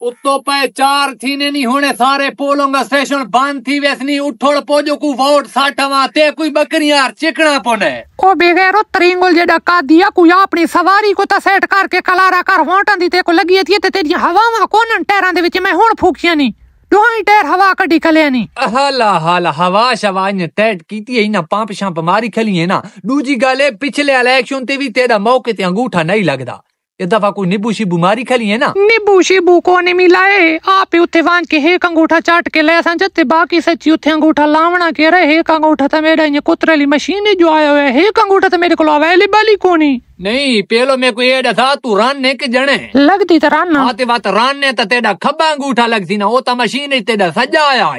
उत्तो पे 4 थी ने नहीं होने सारे पोलोंगा स्टेशन बंद थी वैसनी उठोड़ पोजो को वोट साठवा ते कोई बकरियां चिकना पोने ओ बेगैरो त्रिंगुल जेड़ा का दिया कोई अपनी सवारी को ता सेट करके कलारा कर वोटां दी ते को लगी थी ते तेरी हवावां कोनन टायरां दे विच मैं हुण फूकिया नहीं दोहाई टायर हवा कड्डी खले नहीं हाला हाला हवा शवा ने टैट कीती है ना पंप शंप मारी खली है ना दूजी गल पिछले इलेक्शन ते भी तेरा मौके ते अंगूठा नहीं लगदा ये दफा कोई नींबू शिबू मारी खली है ना नींबू शिबू को नहीं मिलाए आप उथे वांच के एक अंगूठा चाट के ले सन जते बाकी सच्ची उथे अंगूठा लावना के रहे एक अंगूठा तो मेरा ये कुतरली मशीन जो आया हुआ है एक अंगूठा तो मेरे को अवेलेबल ही कोनी नहीं पेलो में कोई एड़ा था तू रान के जने लगती तो रान आते बात रान ने तो तेरा खब्बा अंगूठा लगती ना वो तो मशीन ही तेरा सजा आया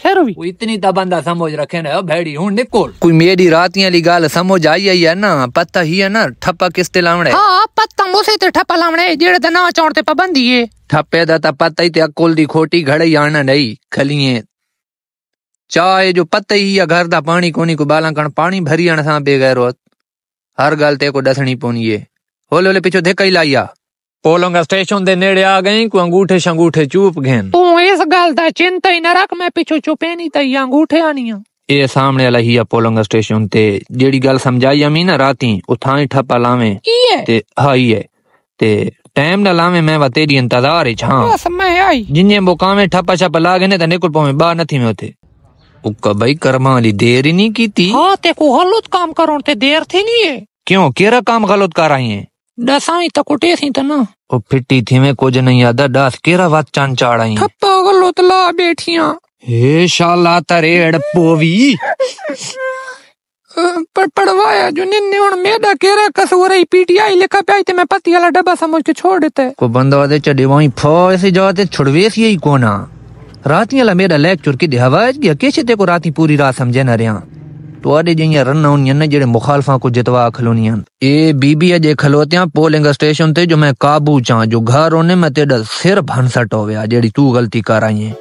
खैरोवी वो इतनी तो बंदा समझ रखे ना भेड़ी हूं निकोल कोई मेरी रातियां ली गाल समझ आई है ना पता ही है ना ठप्पा किसते लावणे हाँ पत्ता मुसे ते ठप्पा लावणे जेड़े ते ना चौड़ ते पाबंदी है ठप्पे दा ता पता ही ते अकुल दी खोटी घड़ई आना नहीं खलिए चाहे जो पता ही है घर दा पानी कोनी को बाला कण पानी भरी आना सा बेगैर हर गल ते को दसनी पोनी है होले होले पिछो धक्का ही लाइया पोलोंगा स्टेशन दे नेड़े आ गई को अंगूठे शंगूठे चूप घेन तू इस गल दा चिंता ही न रख मैं पिछो चुपे नहीं तई अंगूठे आनिया ये सामने वाला ही पोलोंगा स्टेशन ते जेड़ी गल समझाई अमी ना राती उथा ही ठप्पा लावे ते हाई है ते टाइम ना लावे मैं वा तेरी इंतजार ही छां बस मैं आई जिन्ने मुकामे ठप्पा छप्पा लागे ने त निकल पावे बा नथी में उथे उक्का भाई कर्मा वाली देर ही नहीं की थी हाँ ते को गलत काम करो ते देर थी नहीं है क्यों केरा काम गलत कर आई है दसाई तक उठे थी तो ना ओ फिट्टी थी में कुछ नहीं आदा दास केरा बात चांद चाड़ आई ठप्पा गलत ला बैठिया हे शाला तरेड़ पोवी पर पड़वाया जो निन्ने हुन मेरा केरा कसूर है पीटीआई लिखा पे आई ते मैं पत्ती वाला डब्बा समझ के छोड़ देते को बंदा दे चढ़े वहीं फो ऐसे जाते छुड़वे सी ही कोना रातियां ला मेरा लेक्चर की हवाज गया कैसे ते को राती पूरी रात समझे न रहा तो आडे जियां रन होनियां न जेड़े मुखालफा को जितवा खलोनियां ए बीबी जे खलोतियां पोलिंग स्टेशन ते जो मैं काबू चा जो घर होने मैं तेरा सिर भनसट हो गया जेड़ी तू गलती कर आई है